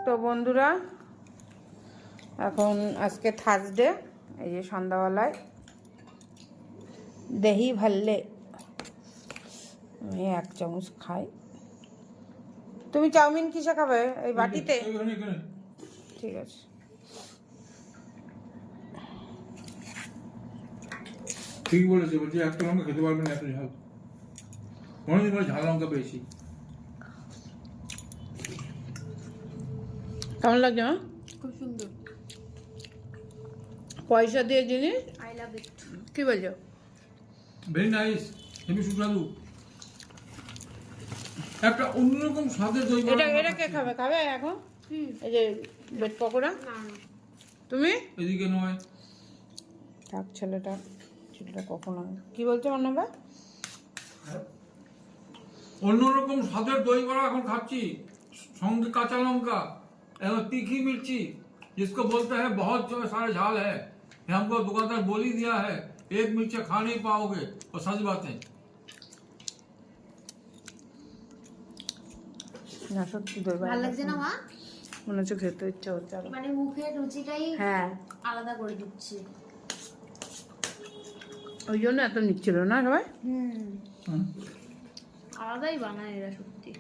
তো বন্ধুরা এখন আজকে থার্সডে, এই যে সন্ধ্যাবেলায় দহি ভাল্লে আমি 1 চামচ খাই। তুমি চাউমিন কিসে খাবে? এই বাটিতে? ঠিক আছে। ঠিক বলেছে, বলছি একটা লঙ্কা খেতে পারবেন না এত ঝাল, মনে হয় ঝাল লঙ্কা পেয়েছি। কেমন লাগছে? মা খুব সুন্দর, পয়সা দিয়ে জিনিস, আই লাভ ইট। কি বলছো? ভেরি নাইস, হেভি সুস্বাদু, একটা অন্যরকম স্বাদের দই বড়া। এটা কে খাবে? খাবে এখন? এই যে ব্রেড পকোড়া। না তুমি এদিকে নয়, থাক ছেলেটা কখন হয়? কি বলছো মান্নাবা? অন্যরকম স্বাদের দই বড়া এখন খাচ্ছি, সঙ্গে কাঁচা লঙ্কা এবং तीखी मिर्ची, जिसको बोलते हैं बहुत जो सारे झाल है, ये हमको दुकानदार बोल ही दिया है, एक मिर्ची खा नहीं पाओगे, और सच बात है। না সত্যি দই বড়া ভালো লাগছে না মা? মনে হচ্ছে খেতে ইচ্ছা হচ্ছে আরো। মানে মুখের রুচিটাই হ্যাঁ, আলাদা করে দিচ্ছে। ওই জন্য এত নিচ্ছিল না সবাই। আলাদাই বানায় এরা সত্যি।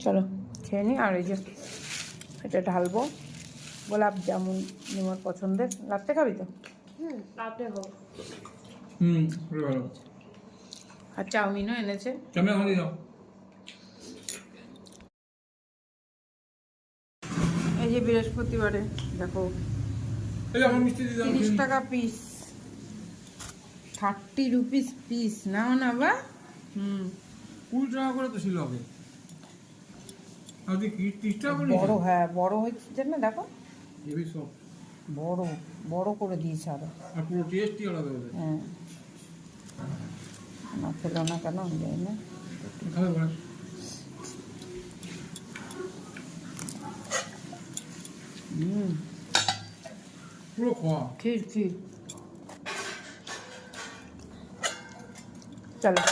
চলো খেয়ে নি। আর এই যে এটা ঢালবো গোলাপ জামুন, নিমর পছন্দের। রাত্রে খাবি তো? রাতে হোক। ভালো, আর চাউমিনও এনেছে। কেমন খালি দাও। এই যে বৃহস্পতিবারে দেখো এই আমার মিষ্টি দিয়ে দাও। 30 টাকা পিস, 30 রুপিস পিস। নাও না বা 20 টাকা করে তো ছিল আগে, আজকে কি 30 টাকা করে বড়। হ্যাঁ বড় হয়েছে না, দেখো হেভি সব, বড় বড় করে দিয়েছে আরো। আর পুরো টেস্টই আলাদা হবে। হ্যাঁ, না খেলো না কেন আমি জানি না। খাবে বড় পুরো খাওয়া। ক্ষীর ক্ষীর। চলো।